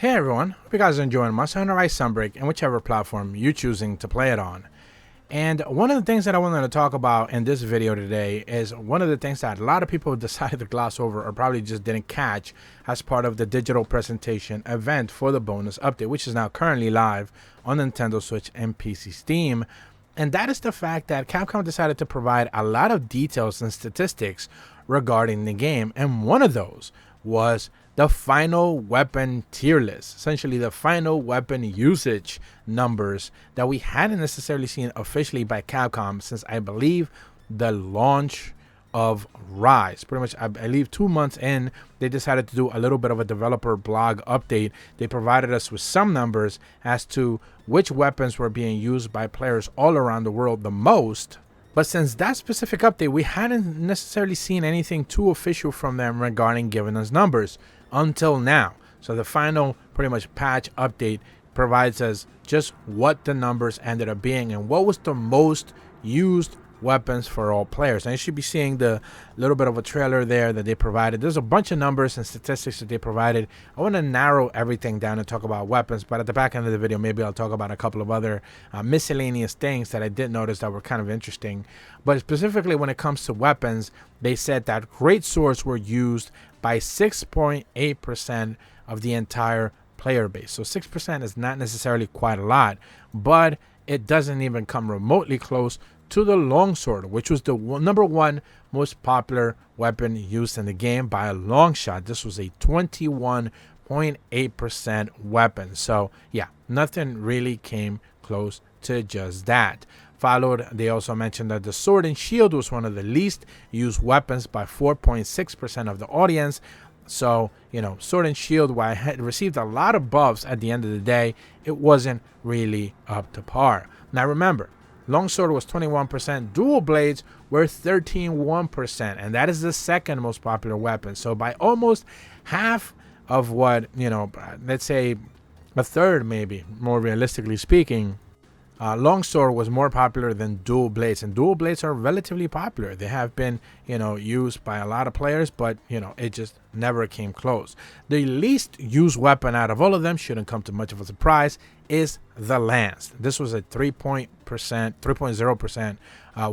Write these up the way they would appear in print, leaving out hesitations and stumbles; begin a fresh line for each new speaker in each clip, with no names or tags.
Hey everyone, hope you guys are enjoying Monster Hunter Rise Sunbreak and whichever platform you're choosing to play it on. And one of the things that I wanted to talk about in this video today is one of the things that a lot of people decided to gloss over or probably just didn't catch as part of the digital presentation event for the bonus update, which is now currently live on Nintendo Switch and PC Steam. And that is the fact that Capcom decided to provide a lot of details and statistics regarding the game, and one of those was the final weapon tier list, essentially the final weapon usage numbers that we hadn't necessarily seen officially by Capcom since I believe the launch of Rise. Pretty much, I believe 2 months in, they decided to do a little bit of a developer blog update. They provided us with some numbers as to which weapons were being used by players all around the world the most. But since that specific update, we hadn't necessarily seen anything too official from them regarding giving us numbers until now. So the final pretty much patch update provides us just what the numbers ended up being and what was the most used weapons for all players. And you should be seeing the little bit of a trailer there that they provided. There's a bunch of numbers and statistics that they provided. I want to narrow everything down and talk about weapons, but at the back end of the video maybe I'll talk about a couple of other miscellaneous things that I did notice that were kind of interesting. But specifically when it comes to weapons, they said that great swords were used by 6.8% of the entire player base. So 6% is not necessarily quite a lot, but it doesn't even come remotely close to the longsword, which was the number one most popular weapon used in the game by a long shot. This was a 21.8% weapon. So yeah, nothing really came close to just that. Followed, they also mentioned that the sword and shield was one of the least used weapons by 4.6% of the audience. So, you know, sword and shield, while I had received a lot of buffs at the end of the day, it wasn't really up to par. Now remember, longsword was 21%, dual blades were 13.1%, and that is the second most popular weapon. So by almost half of what, you know, let's say a third maybe, more realistically speaking, longsword was more popular than dual blades, and dual blades are relatively popular. They have been, you know, used by a lot of players, but you know, it just never came close. The least used weapon out of all of them, shouldn't come to much of a surprise, is the lance. This was a 3.0%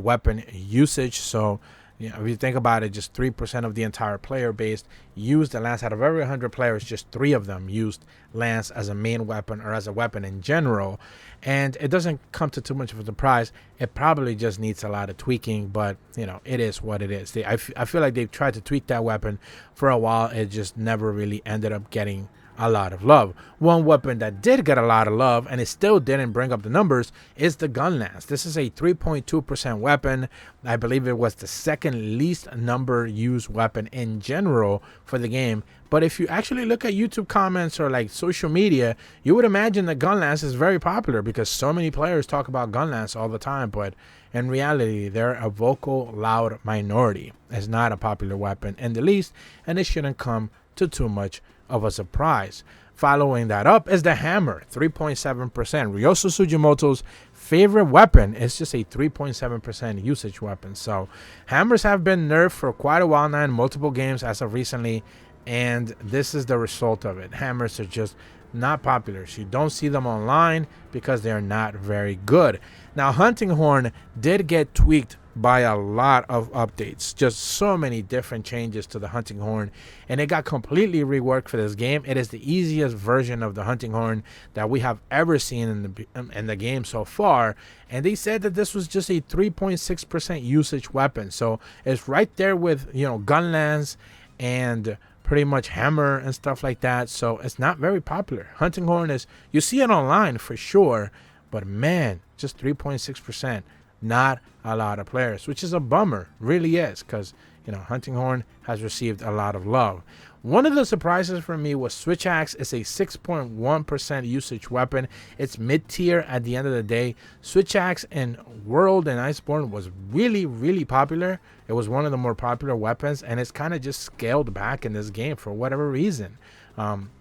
weapon usage. So you know, if you think about it, just 3% of the entire player base used the lance. Out of every 100 players, just 3 of them used lance as a main weapon or as a weapon in general. And it doesn't come to too much of a surprise. It probably just needs a lot of tweaking, but you know, it is what it is. I feel like they've tried to tweak that weapon for a while. It just never really ended up getting a lot of love. One weapon that did get a lot of love and it still didn't bring up the numbers is the gun lance. This is a 3.2% weapon. I believe it was the second least number used weapon in general for the game. But if you actually look at YouTube comments or like social media, you would imagine that gun lance is very popular because so many players talk about gun lance all the time. But in reality, they're a vocal, loud minority. It's not a popular weapon in the least, and it shouldn't come to too much of a surprise. Following that up is the hammer, 3.7%. Ryosu Sugimoto's favorite weapon is just a 3.7% usage weapon. So hammers have been nerfed for quite a while now in multiple games as of recently, and this is the result of it. Hammers are just not popular. So you don't see them online because they're not very good. Now hunting horn did get tweaked by a lot of updates, just so many different changes to the hunting horn, and it got completely reworked for this game. It is the easiest version of the hunting horn that we have ever seen in the game so far, and they said that this was just a 3.6% usage weapon. So it's right there with, you know, gun lance and pretty much hammer and stuff like that. So it's not very popular. Hunting horn is, you see it online for sure, but man, just 3.6%. Not a lot of players, which is a bummer, really is, because you know, hunting horn has received a lot of love. One of the surprises for me was switch axe is a 6.1% usage weapon. It's mid-tier at the end of the day. Switch axe in World and Iceborne was really popular. It was one of the more popular weapons, and it's kind of just scaled back in this game for whatever reason.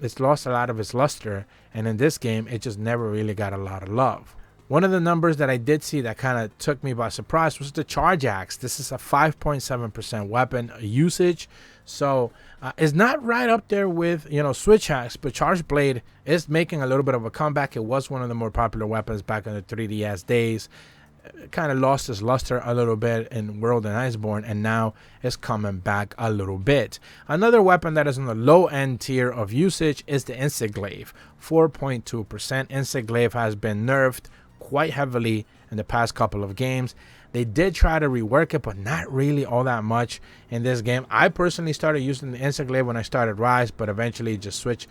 It's lost a lot of its luster, and in this game it just never really got a lot of love. One of the numbers that I did see that kind of took me by surprise was the charge axe. This is a 5.7% weapon usage. So it's not right up there with, switch axe, but charge blade is making a little bit of a comeback. It was one of the more popular weapons back in the 3DS days. It kind of lost its luster a little bit in World and Iceborne, and now it's coming back a little bit. Another weapon that is on the low end tier of usage is the Insect Glaive. 4.2%. Insect Glaive has been nerfed quite heavily in the past couple of games. They did try to rework it, but not really all that much in this game. I personally started using the Insect Glaive when I started Rise, but eventually just switched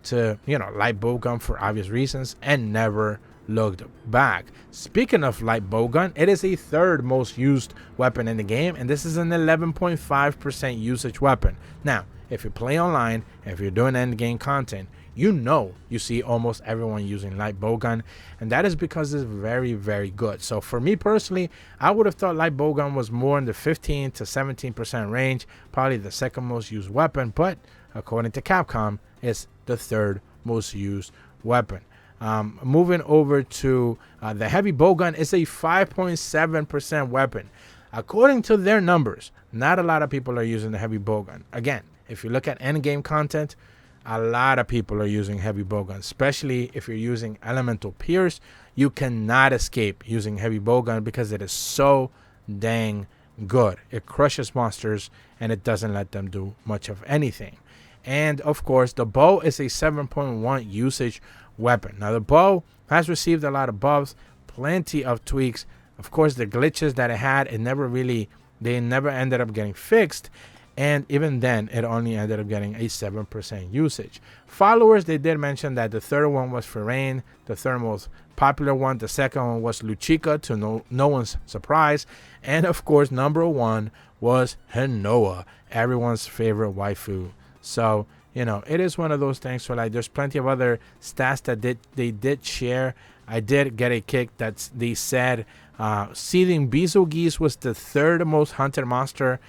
to, light bowgun for obvious reasons and never looked back. Speaking of light bowgun, it is a third most used weapon in the game, and this is an 11.5% usage weapon. Now, if you play online, if you're doing end game content, you see almost everyone using light bowgun, and that is because it's very, very good. So for me personally, I would have thought light bowgun was more in the 15 to 17% range, probably the second most used weapon, but according to Capcom, it's the third most used weapon. Moving over to the heavy bowgun, it's a 5.7% weapon. According to their numbers, not a lot of people are using the heavy bowgun. Again, if you look at end game content, a lot of people are using heavy bowgun, especially if you're using elemental pierce. You cannot escape using heavy bowgun because it is so dang good. It crushes monsters and it doesn't let them do much of anything. And of course, the bow is a 7.1 usage weapon. Now the bow has received a lot of buffs, plenty of tweaks. Of course, the glitches that it had, they never ended up getting fixed. And even then, it only ended up getting a 7% usage. Followers, they did mention that the third one was Firain, the third most popular one. The second one was Luchica, to no one's surprise. And of course, number one was Hinoa, everyone's favorite waifu. So, it is one of those things. So, there's plenty of other stats that they did share. I did get a kick that they said Seething Bazelgeuse was the third most hunted monster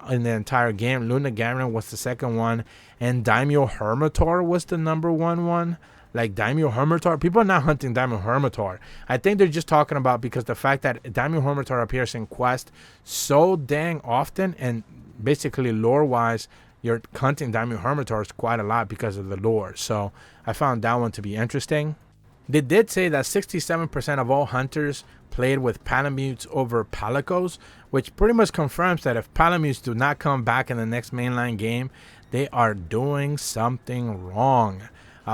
in the entire game. Lunagaron was the second one, and Daimyo Hermitor was the number one. Like Daimyo Hermitor, people are not hunting Daimyo Hermitor. I think they're just talking about because the fact that Daimyo Hermitor appears in Quest so dang often, and basically lore-wise, you're hunting Daimyo Hermitors quite a lot because of the lore. So I found that one to be interesting. They did say that 67% of all hunters played with Palamutes over Palicos, which pretty much confirms that if Palamutes do not come back in the next mainline game, they are doing something wrong.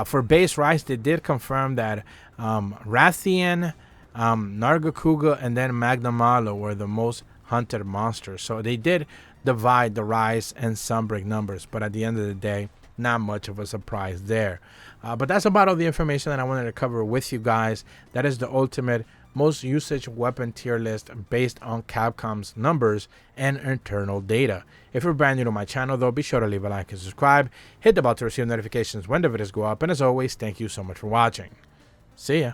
For base Rise, they did confirm that Rathian, Nargacuga, and then Magnamalo were the most hunted monsters. So they did divide the Rise and Sunbreak numbers, but at the end of the day, not much of a surprise there. But that's about all the information that I wanted to cover with you guys. That is the ultimate most usage weapon tier list based on Capcom's numbers and internal data. If you're brand new to my channel though, be sure to leave a like and subscribe. Hit the bell to receive notifications when the videos go up. And as always, thank you so much for watching. See ya.